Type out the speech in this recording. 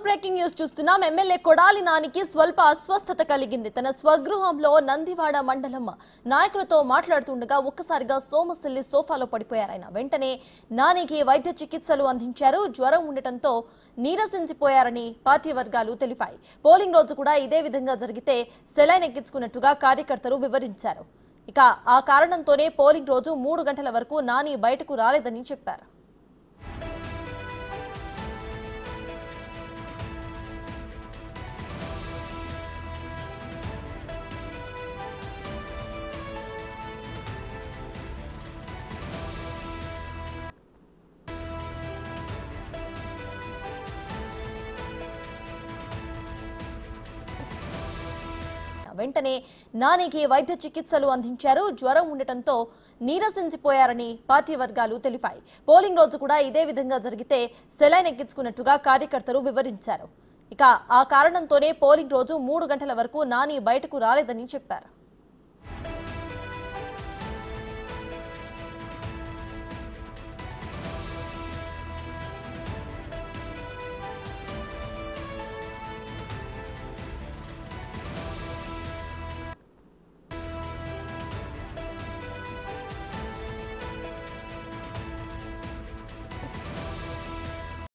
Breaking news చూస్తున్నాం. MLA Kodali నానికి స్వల్ప అస్వస్థత కలిగింది. తన స్వగృహంలో నందివాడ మండలం నాయకులతో మాట్లాడుతుండగా ఒక్కసారిగా సోమశెల్లి సోఫాలో పడిపోయారు. ఆయన వెంటనే నానికి వైద్య చికిత్సలు అందించారు. జ్వరం ఉండటంతో నీరసించిపోయారని పార్టీ వర్గాలు తెలిపాయి. పోలింగ్ రోజు కూడా ఇదే విధంగా జరిగితే సెలైన్ ఎక్కించుకున్నట్టుగా కార్యకర్తలు వివరించారు. ఇక ఆ కారణంతోనే పోలింగ్ రోజు 3 గంటల వరకు నాని బయటకు రాలేదని చెప్పారు. వెంటనే నానికి వైద్య చికిత్సలు అందించారు. జ్వరం ఉండటంతో నీరసించిపోయారని పార్టీ వర్గాలు తెలిపాయి. పోలింగ్ రోజు కూడా ఇదే విధంగా జరిగితే సెలైన్ ఎక్కించుకున్నట్టుగా కార్యకర్తలు వివరించారు. ఇక ఆ కారణంతోనే పోలింగ్ రోజు 3 గంటల వరకు నాని బయటకు రాలేదని చెప్పారు.